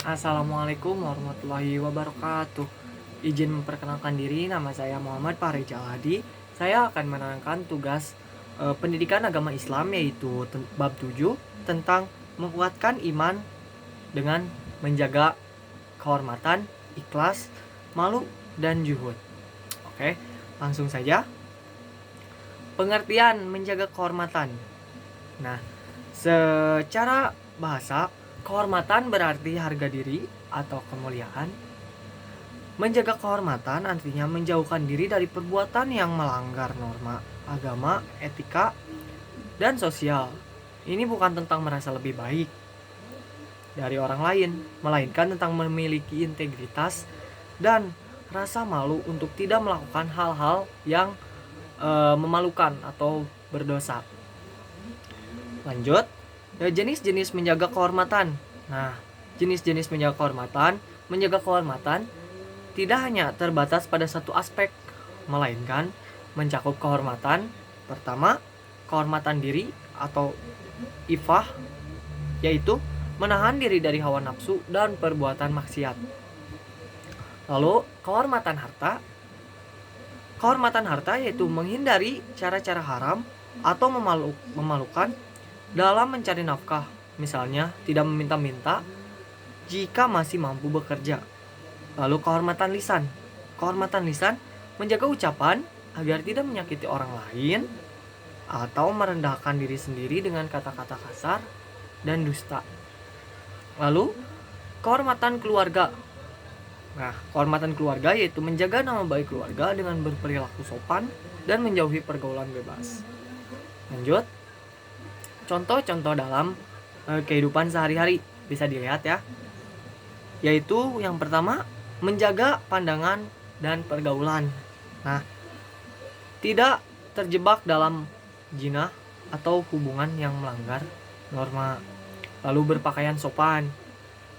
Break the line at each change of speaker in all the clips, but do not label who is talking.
Assalamualaikum warahmatullahi wabarakatuh. Izin memperkenalkan diri, nama saya Muhammad Fahri Jaladi. Saya akan menerangkan tugas pendidikan agama Islam, yaitu bab 7 tentang menguatkan iman dengan menjaga kehormatan, ikhlas, malu, dan juhud. Oke, langsung saja. Pengertian menjaga kehormatan. Nah, secara bahasa, kehormatan berarti harga diri atau kemuliaan. Menjaga kehormatan artinya menjauhkan diri dari perbuatan yang melanggar norma agama, etika, dan sosial. Ini bukan tentang merasa lebih baik dari orang lain, melainkan tentang memiliki integritas dan rasa malu untuk tidak melakukan hal-hal yang memalukan atau berdosa. Lanjut, jenis-jenis menjaga kehormatan. Nah, jenis-jenis menjaga kehormatan tidak hanya terbatas pada satu aspek, melainkan mencakup kehormatan. Pertama, kehormatan diri atau ifah, yaitu menahan diri dari hawa nafsu dan perbuatan maksiat. Lalu, kehormatan harta. Kehormatan harta yaitu menghindari cara-cara haram atau memalukan dalam mencari nafkah, misalnya tidak meminta-minta jika masih mampu bekerja. Lalu kehormatan lisan. Kehormatan lisan menjaga ucapan agar tidak menyakiti orang lain atau merendahkan diri sendiri dengan kata-kata kasar dan dusta. Lalu kehormatan keluarga. Nah, kehormatan keluarga yaitu menjaga nama baik keluarga dengan berperilaku sopan dan menjauhi pergaulan bebas. Lanjut, contoh-contoh dalam kehidupan sehari-hari bisa dilihat ya. Yaitu yang pertama, menjaga pandangan dan pergaulan. Nah, tidak terjebak dalam zina atau hubungan yang melanggar norma. Lalu berpakaian sopan.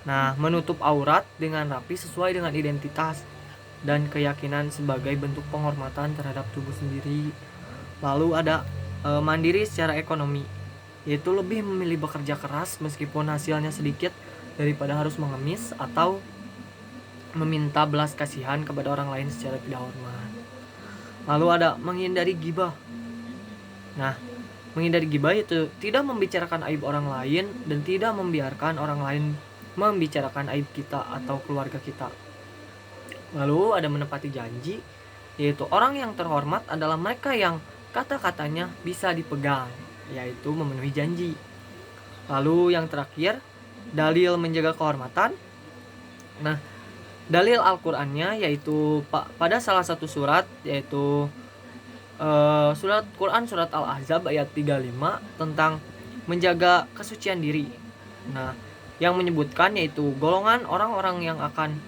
Nah, menutup aurat dengan rapi sesuai dengan identitas dan keyakinan sebagai bentuk penghormatan terhadap tubuh sendiri. Lalu ada mandiri secara ekonomi, yaitu lebih memilih bekerja keras meskipun hasilnya sedikit daripada harus mengemis atau meminta belas kasihan kepada orang lain secara tidak hormat. Lalu ada menghindari ghibah. Nah, menghindari ghibah itu tidak membicarakan aib orang lain dan tidak membiarkan orang lain membicarakan aib kita atau keluarga kita. Lalu ada menepati janji, yaitu orang yang terhormat adalah mereka yang kata-katanya bisa dipegang, yaitu memenuhi janji. Lalu yang terakhir, dalil menjaga kehormatan. Nah, dalil Al-Qur'annya yaitu pada salah satu surat, yaitu surat Quran surat Al-Ahzab ayat 35 tentang menjaga kesucian diri. Nah, yang menyebutkan yaitu golongan orang-orang yang akan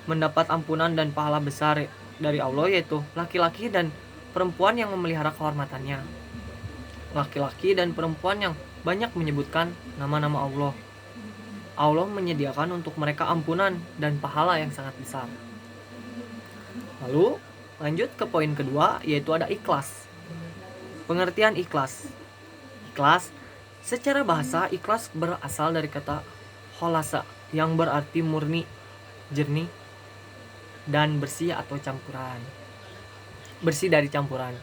mendapat ampunan dan pahala besar dari Allah, yaitu laki-laki dan perempuan yang memelihara kehormatannya. Laki-laki dan perempuan yang banyak menyebutkan nama-nama Allah. Allah menyediakan untuk mereka ampunan dan pahala yang sangat besar. Lalu lanjut ke poin kedua, yaitu ada ikhlas. Pengertian ikhlas. Ikhlas secara bahasa, ikhlas berasal dari kata kholasa yang berarti murni, jernih, dan bersih atau campuran. Bersih dari campuran.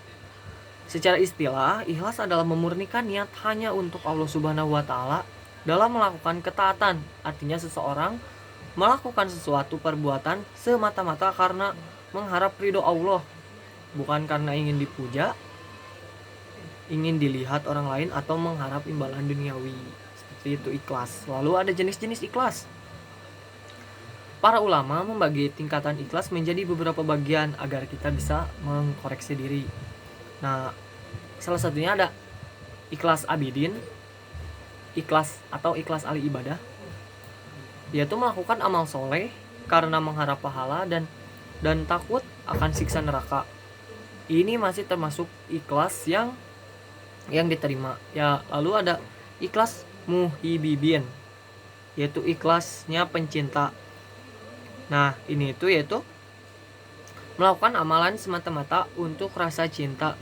Secara istilah, ikhlas adalah memurnikan niat hanya untuk Allah Subhanahu wa taala dalam melakukan ketaatan. Artinya seseorang melakukan sesuatu perbuatan semata-mata karena mengharap ridho Allah, bukan karena ingin dipuja, ingin dilihat orang lain, atau mengharap imbalan duniawi. Seperti itu ikhlas. Lalu ada jenis-jenis ikhlas. Para ulama membagi tingkatan ikhlas menjadi beberapa bagian agar kita bisa mengkoreksi diri. Nah, salah satunya ada ikhlas abidin, ikhlas atau ikhlas ahli ibadah, yaitu melakukan amal soleh karena mengharap pahala dan takut akan siksa neraka. Ini masih termasuk ikhlas yang diterima. Ya, lalu ada ikhlas muhibibin, yaitu ikhlasnya pencinta. Nah, ini itu yaitu melakukan amalan semata-mata untuk rasa cinta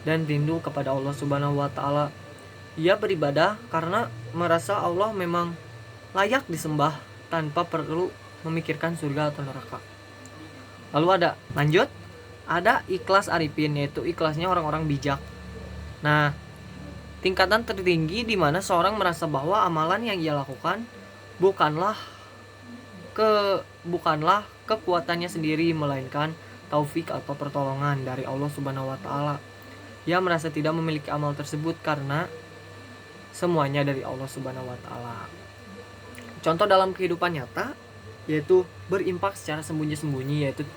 dan rindu kepada Allah Subhanahu wa taala. Ia beribadah karena merasa Allah memang layak disembah tanpa perlu memikirkan surga atau neraka. Lalu ada ikhlas arifin, yaitu ikhlasnya orang-orang bijak. Nah, tingkatan tertinggi di mana seorang merasa bahwa amalan yang ia lakukan bukanlah kekuatannya sendiri, melainkan taufik atau pertolongan dari Allah Subhanahu wa taala. Ia merasa tidak memiliki amal tersebut karena semuanya dari Allah Subhanahu wa taala. Contoh dalam kehidupan nyata yaitu berimpak secara sembunyi-sembunyi, yaitu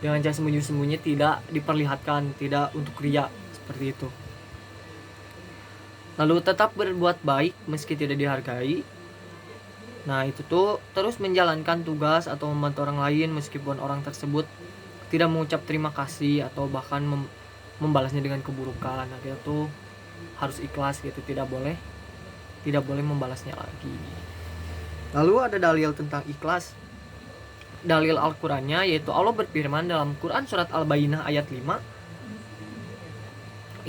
dengan cara sembunyi-sembunyi, tidak diperlihatkan, tidak untuk riya, seperti itu. Lalu tetap berbuat baik meski tidak dihargai. Nah, itu tuh terus menjalankan tugas atau membantu orang lain meskipun orang tersebut tidak mengucap terima kasih atau bahkan membalasnya dengan keburukan. Nah, itu tuh harus ikhlas gitu, tidak boleh membalasnya lagi. Lalu ada dalil tentang ikhlas. Dalil Al-Qur'annya yaitu Allah berfirman dalam Quran surat Al-Bayyinah ayat 5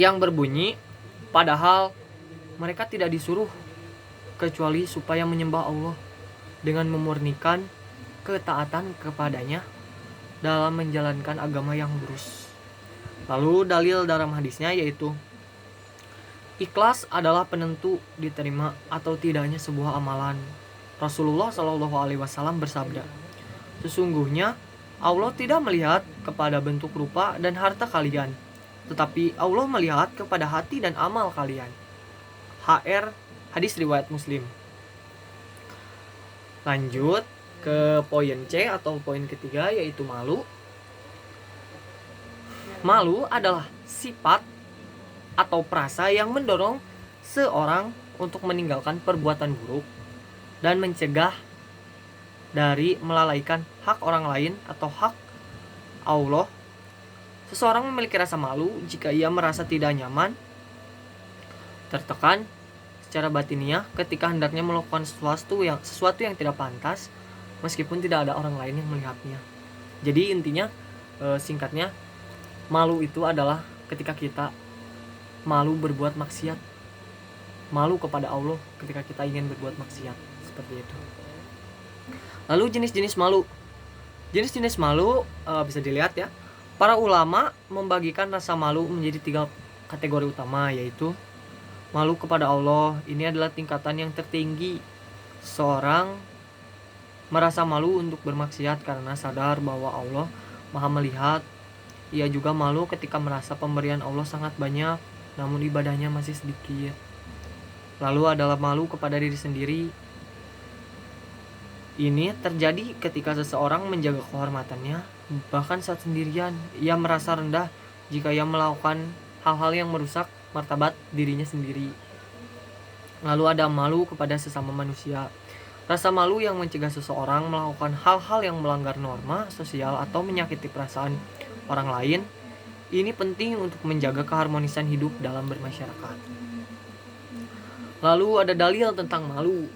yang berbunyi, padahal mereka tidak disuruh kecuali supaya menyembah Allah dengan memurnikan ketaatan kepadanya dalam menjalankan agama yang lurus. Lalu dalil dalam hadisnya yaitu ikhlas adalah penentu diterima atau tidaknya sebuah amalan. Rasulullah Shallallahu Alaihi Wasallam bersabda, sesungguhnya Allah tidak melihat kepada bentuk rupa dan harta kalian, tetapi Allah melihat kepada hati dan amal kalian. HR hadis riwayat Muslim. Lanjut ke poin C atau poin ketiga yaitu malu. Malu adalah sifat atau perasa yang mendorong seorang untuk meninggalkan perbuatan buruk dan mencegah dari melalaikan hak orang lain atau hak Allah. Seseorang memiliki rasa malu jika ia merasa tidak nyaman, tertekan secara batiniah ketika hendaknya melakukan sesuatu yang tidak pantas meskipun tidak ada orang lain yang melihatnya. Jadi intinya singkatnya, malu itu adalah ketika kita malu berbuat maksiat, malu kepada Allah ketika kita ingin berbuat maksiat, seperti itu. Lalu jenis-jenis malu bisa dilihat ya. Para ulama membagikan rasa malu menjadi 3 kategori utama, yaitu malu kepada Allah. Ini adalah tingkatan yang tertinggi. Seorang merasa malu untuk bermaksiat karena sadar bahwa Allah Maha melihat. Ia juga malu ketika merasa pemberian Allah sangat banyak, namun ibadahnya masih sedikit. Lalu adalah malu kepada diri sendiri. Ini terjadi ketika seseorang menjaga kehormatannya, bahkan saat sendirian. Ia merasa rendah jika ia melakukan hal-hal yang merusak martabat dirinya sendiri. Lalu ada malu kepada sesama manusia. Rasa malu yang mencegah seseorang melakukan hal-hal yang melanggar norma sosial atau menyakiti perasaan orang lain. Ini penting untuk menjaga keharmonisan hidup dalam bermasyarakat. Lalu ada dalil tentang malu.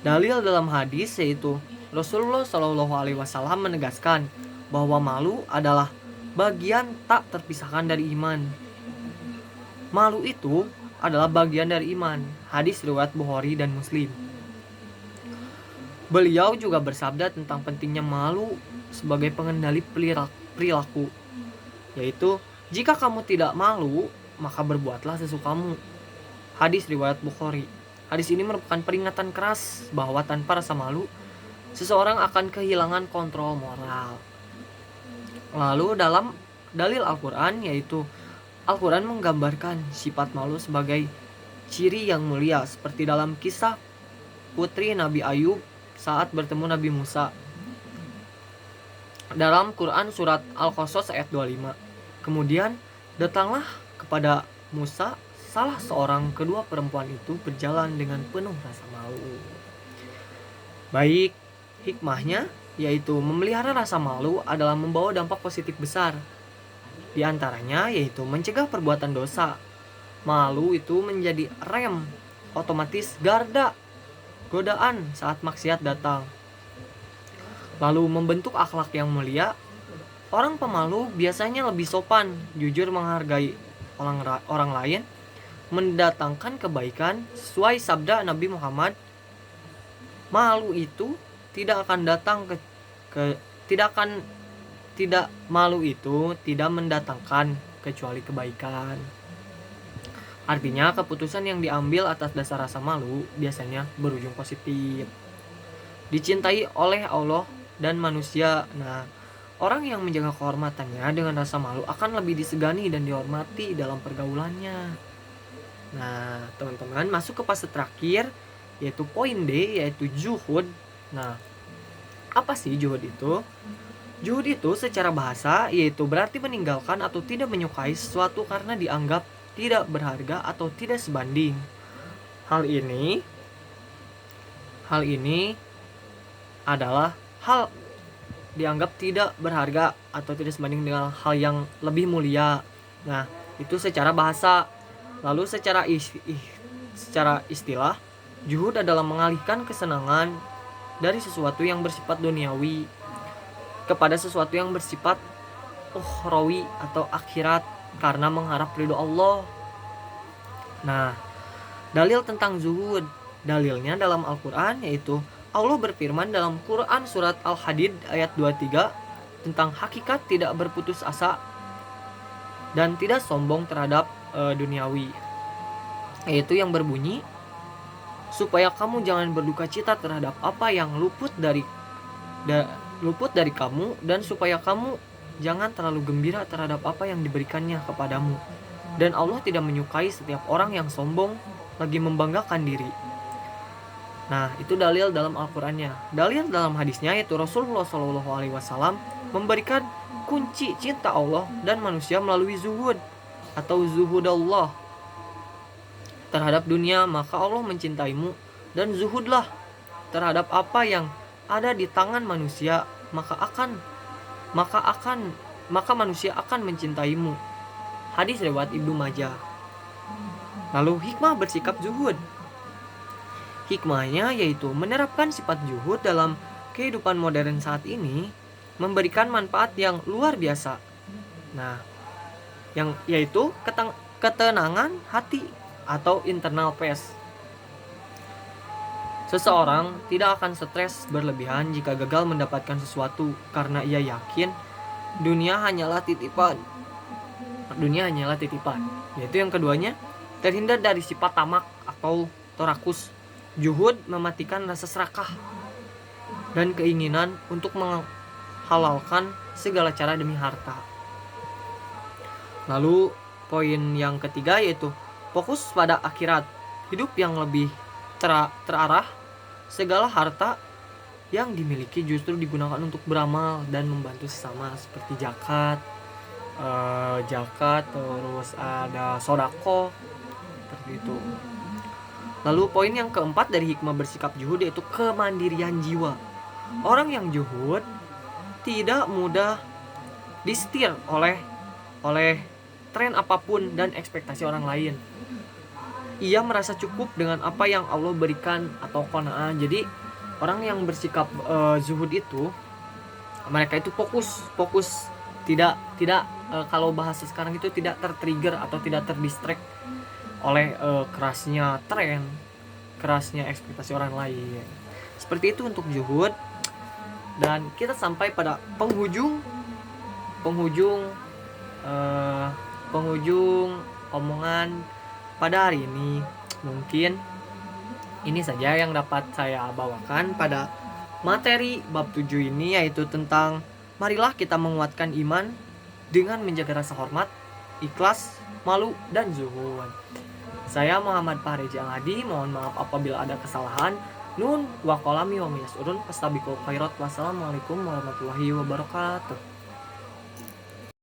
Dalil dalam hadis yaitu Rasulullah Shallallahu Alaihi Wasallam menegaskan bahwa malu adalah bagian tak terpisahkan dari iman. Malu itu adalah bagian dari iman. Hadis riwayat Bukhari dan Muslim. Beliau juga bersabda tentang pentingnya malu sebagai pengendali perilaku, yaitu jika kamu tidak malu maka berbuatlah sesukamu. Hadis riwayat Bukhari. Hadis ini merupakan peringatan keras bahwa tanpa rasa malu seseorang akan kehilangan kontrol moral. Lalu dalam dalil Al-Quran yaitu Al-Quran menggambarkan sifat malu sebagai ciri yang mulia, seperti dalam kisah putri Nabi Ayub saat bertemu Nabi Musa dalam Quran surat Al-Qasas ayat 25. Kemudian datanglah kepada Musa salah seorang kedua perempuan itu berjalan dengan penuh rasa malu. Baik, hikmahnya yaitu memelihara rasa malu adalah membawa dampak positif besar. Di antaranya yaitu mencegah perbuatan dosa. Malu itu menjadi rem otomatis garda godaan saat maksiat datang. Lalu membentuk akhlak yang mulia. Orang pemalu biasanya lebih sopan, jujur, menghargai orang lain, mendatangkan kebaikan sesuai sabda Nabi Muhammad Malu itu tidak akan datang ke tidak akan tidak malu itu tidak mendatangkan kecuali kebaikan. Artinya keputusan yang diambil atas dasar rasa malu biasanya berujung positif, dicintai oleh Allah dan manusia. Nah, orang yang menjaga kehormatannya dengan rasa malu akan lebih disegani dan dihormati dalam pergaulannya. Nah, teman-teman, masuk ke fase terakhir, yaitu poin D, yaitu juhud. Nah, apa sih juhud itu? Juhud itu secara bahasa yaitu berarti meninggalkan atau tidak menyukai sesuatu karena dianggap tidak berharga atau tidak sebanding. Hal ini adalah hal dianggap tidak berharga atau tidak sebanding dengan hal yang lebih mulia. Nah, itu secara bahasa. Lalu secara istilah, juhud adalah mengalihkan kesenangan dari sesuatu yang bersifat duniawi kepada sesuatu yang bersifat ukhrawi atau akhirat karena mengharap ridho Allah. Nah, dalil tentang zuhud, dalilnya dalam Al-Quran, yaitu Allah berfirman dalam Quran surat Al-Hadid ayat 23 tentang hakikat tidak berputus asa dan tidak sombong terhadap duniawi, yaitu yang berbunyi, supaya kamu jangan berduka cita terhadap apa yang luput dari kamu, dan supaya kamu jangan terlalu gembira terhadap apa yang diberikannya kepadamu. Dan Allah tidak menyukai setiap orang yang sombong lagi membanggakan diri. Nah, itu dalil dalam Al-Qur'annya. Dalil dalam hadisnya yaitu Rasulullah SAW memberikan kunci cinta Allah dan manusia melalui zuhud atau zuhudallah terhadap dunia. Maka Allah mencintaimu dan zuhudlah terhadap apa yang ada di tangan manusia, maka manusia akan mencintaimu. Hadis riwayat Ibnu Majah. Lalu hikmah bersikap zuhud. Hikmahnya yaitu menerapkan sifat zuhud dalam kehidupan modern saat ini memberikan manfaat yang luar biasa. Nah, yang yaitu ketenangan hati atau internal peace. Seseorang tidak akan stres berlebihan jika gagal mendapatkan sesuatu karena ia yakin dunia hanyalah titipan. Yaitu yang keduanya, terhindar dari sifat tamak atau torakus. Juhud mematikan rasa serakah dan keinginan untuk menghalalkan segala cara demi harta. Lalu poin yang ketiga yaitu fokus pada akhirat. Hidup yang lebih terarah. Segala harta yang dimiliki justru digunakan untuk beramal dan membantu sesama seperti zakat, terus ada sodako, seperti itu. Lalu poin yang keempat dari hikmah bersikap juhud yaitu kemandirian jiwa. Orang yang juhud tidak mudah disetir oleh tren apapun dan ekspektasi orang lain. Ia merasa cukup dengan apa yang Allah berikan atau qanaah. Jadi orang yang bersikap zuhud itu mereka itu fokus tidak kalau bahasa sekarang itu tidak tertrigger atau tidak terdistract oleh kerasnya tren, kerasnya ekspektasi orang lain. Seperti itu untuk zuhud. Dan kita sampai pada penghujung omongan pada hari ini. Mungkin ini saja yang dapat saya bawakan pada materi bab 7 ini, yaitu tentang marilah kita menguatkan iman dengan menjaga rasa hormat, ikhlas, malu, dan zuhud. Saya Muhammad Fahreji Al-Hadi, mohon maaf apabila ada kesalahan. Nun wa qalami wa yasurun fastabiqul khairat. Wassalamualaikum warahmatullahi wabarakatuh.